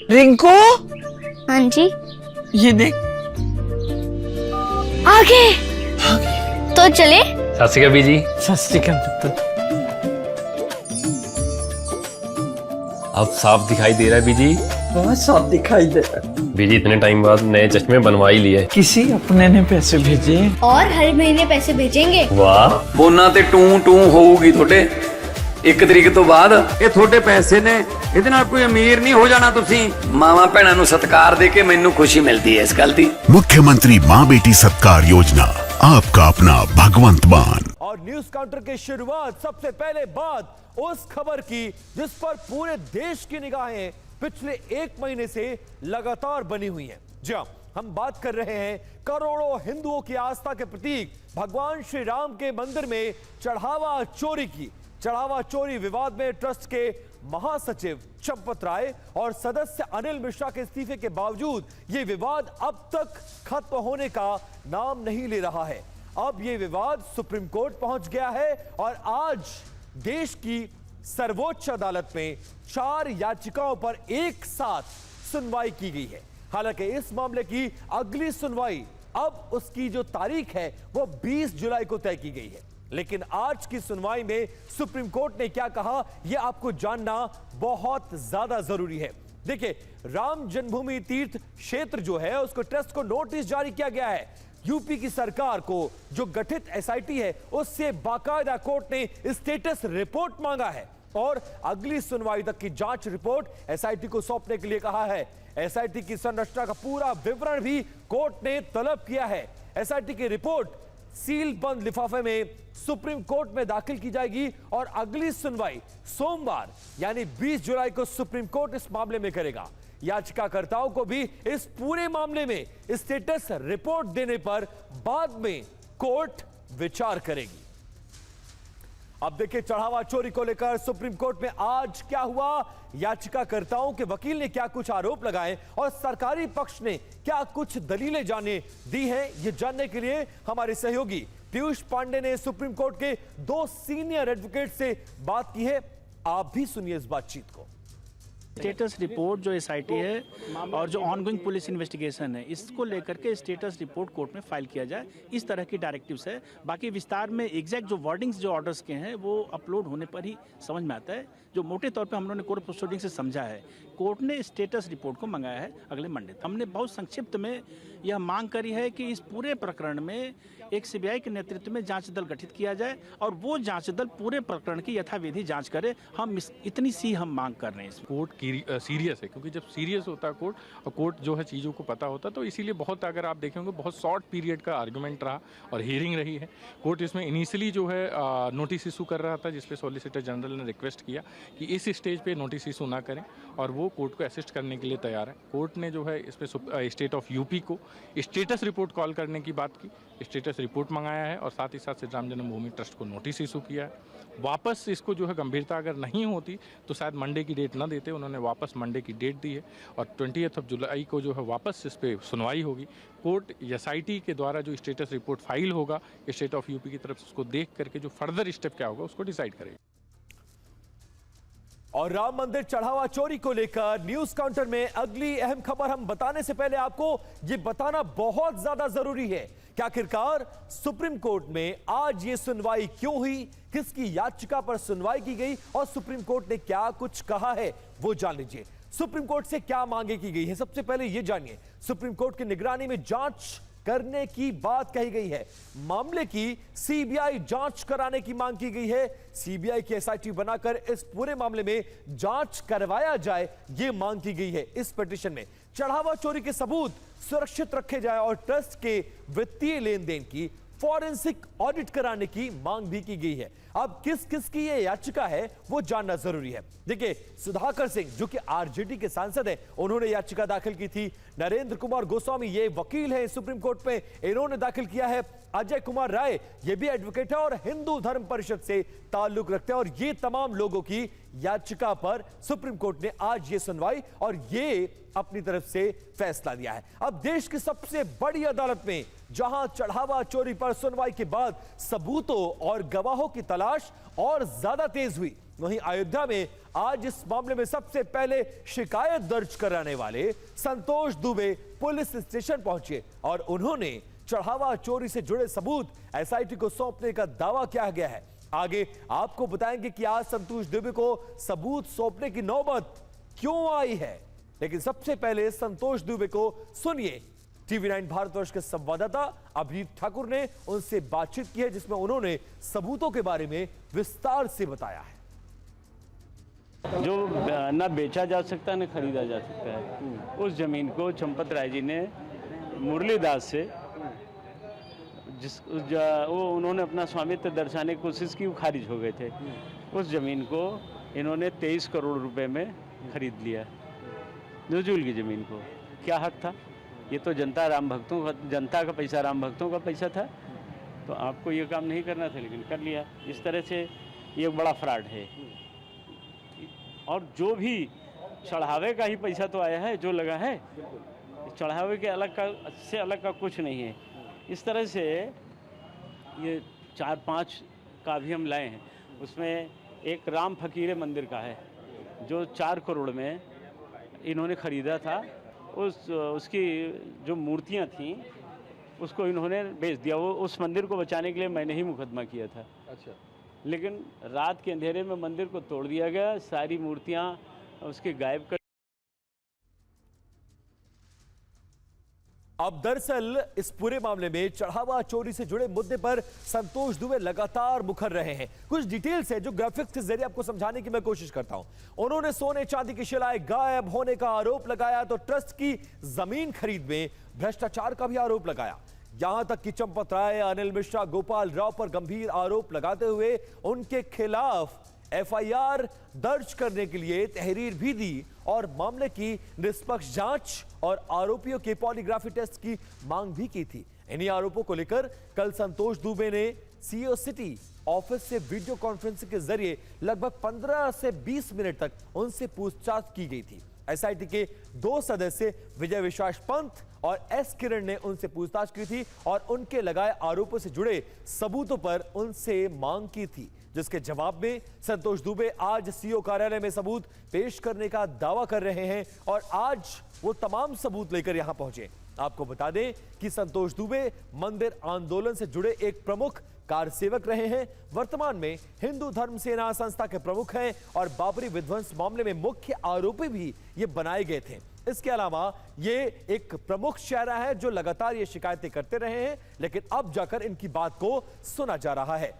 रिंकू, हाँ जी, ये देख। आगे तो चले। सत श्री अकाल बीजी। सत श्री अकाल पुत्र। अब साफ दिखाई दे रहा है बीजी। बहुत साफ दिखाई दे रहा है। बीजी इतने टाइम बाद नए चश्मे बनवा ही लिए। किसी अपने ने पैसे भेजे और हर महीने पैसे भेजेंगे। वाह। बोना ते टू टू होगी थोड़े 1 तरीक तो बाद ये थोड़े पैसे ने ਇਹਦੇ ਨਾਲ कोई अमीर नहीं हो जाना तुसी मावा भैणा ਨੂੰ सत्कार दे के मैनू खुशी मिलती है इस गल दी। मुख्यमंत्री माँ बेटी सत्कार योजना, आपका अपना भगवंत मान। और न्यूज काउंटर की शुरुआत सबसे पहले बात उस खबर की जिस पर पूरे देश की निगाहें पिछले 1 महीने से लगातार बनी हुई हैं। जी हां, हम बात कर रहे हैं करोड़ों हिंदुओं की आस्था के प्रतीक भगवान श्री राम के मंदिर में चढ़ावा चोरी की। चढ़ावा चोरी विवाद में ट्रस्ट के महासचिव चंपत राय और सदस्य अनिल मिश्रा के इस्तीफे के बावजूद यह विवाद अब तक खत्म होने का नाम नहीं ले रहा है। अब यह विवाद सुप्रीम कोर्ट पहुंच गया है और आज देश की सर्वोच्च अदालत में 4 याचिकाओं पर एक साथ सुनवाई की गई है। हालांकि इस मामले की अगली सुनवाई अब उसकी जो तारीख है वो 20 जुलाई को तय की गई है। लेकिन आज की सुनवाई में सुप्रीम कोर्ट ने क्या कहा यह आपको जानना बहुत ज्यादा जरूरी है। देखिए, राम जन्मभूमि तीर्थ क्षेत्र जो है उसको ट्रस्ट को नोटिस जारी किया गया है। यूपी की सरकार को जो गठित एसआईटी है उससे बाकायदा कोर्ट ने स्टेटस रिपोर्ट मांगा है और अगली सुनवाई तक की जांच रिपोर्ट एसआईटी को सौंपने के लिए कहा है। एसआईटी की संरचना का पूरा विवरण भी कोर्ट ने तलब किया है। एसआईटी की रिपोर्ट सील बंद लिफाफे में सुप्रीम कोर्ट में दाखिल की जाएगी और अगली सुनवाई सोमवार यानी 20 जुलाई को सुप्रीम कोर्ट इस मामले में करेगा। याचिकाकर्ताओं को भी इस पूरे मामले में स्टेटस रिपोर्ट देने पर बाद में कोर्ट विचार करेगी। अब देखिए, चढ़ावा चोरी को लेकर सुप्रीम कोर्ट में आज क्या हुआ, याचिकाकर्ताओं के वकील ने क्या कुछ आरोप लगाए और सरकारी पक्ष ने क्या कुछ दलीलें जाने दी हैं, ये जानने के लिए हमारे सहयोगी पीयूष पांडे ने सुप्रीम कोर्ट के 2 सीनियर एडवोकेट से बात की है। आप भी सुनिए इस बातचीत को। स्टेटस रिपोर्ट जो एसआईटी है और जो ऑनगोइंग पुलिस इन्वेस्टिगेशन है इसको लेकर के स्टेटस रिपोर्ट कोर्ट में फाइल किया जाए, इस तरह की डायरेक्टिव्स है। बाकी विस्तार में एग्जैक्ट जो वर्डिंग्स जो ऑर्डर्स के हैं वो अपलोड होने पर ही समझ में आता है। जो मोटे तौर पे हम लोगों ने कोर्ट प्रोसीडिंग से समझा है, कोर्ट ने स्टेटस रिपोर्ट को मंगाया है अगले मंडे तक। हमने बहुत संक्षिप्त में यह मांग करी है कि इस पूरे प्रकरण में एक सीबीआई के नेतृत्व में जांच दल गठित किया जाए और वो जांच दल पूरे प्रकरण की यथाविधि जांच करे। हम इतनी सी हम मांग कर रहे हैं। कोर्ट की सीरियस है, क्योंकि जब सीरियस होता है कोर्ट और कोर्ट जो है चीज़ों को पता होता तो इसीलिए बहुत, अगर आप देखेंगे बहुत शॉर्ट पीरियड का आर्गुमेंट रहा और हियरिंग रही है। कोर्ट इसमें इनिशियली जो है नोटिस इशू कर रहा था, जिसपे सॉलिसिटर जनरल ने रिक्वेस्ट किया कि इस स्टेज पे नोटिस इशू ना करें और वो कोर्ट को असिस्ट करने के लिए तैयार है। कोर्ट ने जो है इस पे स्टेट ऑफ यूपी को स्टेटस रिपोर्ट कॉल करने की बात की, स्टेटस रिपोर्ट मंगाया है और साथ ही साथ श्री राम जन्मभूमि ट्रस्ट को नोटिस इशू किया है। वापस इसको जो है गंभीरता अगर नहीं होती तो शायद मंडे की डेट ना देते, उन्होंने वापस मंडे की डेट दी है और 20 जुलाई को जो है वापस इस पर सुनवाई होगी। कोर्ट एसआईटी के द्वारा जो स्टेटस रिपोर्ट फाइल होगा स्टेट ऑफ यूपी की तरफ से उसको देख करके जो फर्दर स्टेप क्या होगा उसको डिसाइड करेगी। और राम मंदिर चढ़ावा चोरी को लेकर न्यूज काउंटर में अगली अहम खबर हम बताने से पहले आपको यह बताना बहुत ज्यादा जरूरी है कि आखिरकार सुप्रीम कोर्ट में आज ये सुनवाई क्यों हुई, किसकी याचिका पर सुनवाई की गई और सुप्रीम कोर्ट ने क्या कुछ कहा है वो जान लीजिए। सुप्रीम कोर्ट से क्या मांगे की गई है, सबसे पहले यह जानिए। सुप्रीम कोर्ट की निगरानी में जांच करने की बात कही गई है। मामले की सीबीआई जांच कराने की मांग की गई है। सीबीआई की एसआईटी बनाकर इस पूरे मामले में जांच करवाया जाए, यह मांग की गई है। इस पिटीशन में चढ़ावा चोरी के सबूत सुरक्षित रखे जाए और ट्रस्ट के वित्तीय लेन देन की फॉरेंसिक ऑडिट कराने की मांग भी की गई है। अब किस किस की यह याचिका है वो जानना जरूरी है। देखिए, सुधाकर सिंह जो कि आरजेडी के सांसद हैं, उन्होंने याचिका दाखिल की थी। नरेंद्र कुमार गोस्वामी ये वकील हैं सुप्रीम कोर्ट में, इन्होंने दाखिल किया है। अजय कुमार राय ये भी एडवोकेट है और हिंदू धर्म परिषद से ताल्लुक रखते हैं और ये तमाम लोगों की याचिका पर सुप्रीम कोर्ट ने आज ये सुनवाई और ये अपनी तरफ से फैसला दिया है। अब देश की सबसे बड़ी अदालत में जहां चढ़ावा चोरी पर सुनवाई के बाद सबूतों और गवाहों की तलाश और ज्यादा तेज हुई, वहीं अयोध्या में आज इस मामले में सबसे पहले शिकायत दर्ज कराने वाले संतोष दुबे पुलिस स्टेशन पहुंचे और उन्होंने चढ़ावा चोरी से जुड़े सबूत एसआईटी को सौंपने का दावा किया गया है। आगे आपको बताएंगे कि आज संतोष दुबे को सबूत सौंपने की नौबत क्यों आई है, लेकिन सबसे पहले संतोष दुबे को सुनिए। टीवी9 भारतवर्ष के संवाददाता अभिजीत ठाकुर ने उनसे बातचीत की है, जिसमें उन्होंने सबूतों के बारे में विस्तार से बताया है। जो न बेचा जा सकता न खरीदा जा सकता है, उस जमीन को चंपत राय जी ने मुरलीदास से वो उन्होंने अपना स्वामित्व दर्शाने की कोशिश की, वो खारिज हो गए थे। उस ज़मीन को इन्होंने 23 करोड़ रुपए में खरीद लिया, नजूल की ज़मीन को। क्या हक था? ये तो जनता का पैसा, राम भक्तों का पैसा था, तो आपको ये काम नहीं करना था, लेकिन कर लिया। इस तरह से ये बड़ा फ्रॉड है। और जो भी चढ़ावे का ही पैसा तो आया है, जो लगा है चढ़ावे के अलग का कुछ नहीं है। इस तरह से ये 4-5 का भी हम लाए हैं। उसमें एक राम फकीरे मंदिर का है जो 4 करोड़ में इन्होंने ख़रीदा था। उसकी जो मूर्तियां थीं उसको इन्होंने बेच दिया। वो उस मंदिर को बचाने के लिए मैंने ही मुकदमा किया था। अच्छा। लेकिन रात के अंधेरे में मंदिर को तोड़ दिया गया, सारी मूर्तियां उसके गायब कर। अब दरअसल इस पूरे मामले में चढ़ावा चोरी से जुड़े मुद्दे पर संतोष दुबे लगातार मुखर रहे हैं। कुछ डिटेल्स है जो ग्राफिक्स के जरिए आपको समझाने की मैं कोशिश करता हूं। उन्होंने सोने चांदी की शिलाएं गायब होने का आरोप लगाया, तो ट्रस्ट की जमीन खरीद में भ्रष्टाचार का भी आरोप लगाया। यहां तक कि चंपत राय, अनिल मिश्रा, गोपाल राव पर गंभीर आरोप लगाते हुए उनके खिलाफ एफआईआर दर्ज करने के लिए तहरीर भी दी और मामले की निष्पक्ष जांच और आरोपियों के पॉलीग्राफी टेस्ट की मांग भी की थी। इन्हीं आरोपों को लेकर कल संतोष दुबे ने सीईओ सिटी ऑफिस से वीडियो कॉन्फ्रेंसिंग के जरिए लगभग 15 से 20 मिनट तक उनसे पूछताछ की गई थी। एसआईटी के 2 सदस्य विजय विश्वास पंत और एस किरण ने उनसे पूछताछ की थी और उनके लगाए आरोपों से जुड़े सबूतों पर उनसे मांग की थी, जिसके जवाब में संतोष दुबे आज सीईओ कार्यालय में सबूत पेश करने का दावा कर रहे हैं और आज वो तमाम सबूत लेकर यहां पहुंचे। आपको बता दें कि संतोष दुबे मंदिर आंदोलन से जुड़े एक प्रमुख कार सेवक रहे हैं। वर्तमान में हिंदू धर्म सेना संस्था के प्रमुख हैं और बाबरी विध्वंस मामले में मुख्य आरोपी भी ये बनाए गए थे। इसके अलावा ये एक प्रमुख चेहरा है जो लगातार ये शिकायतें करते रहे हैं, लेकिन अब जाकर इनकी बात को सुना जा रहा है।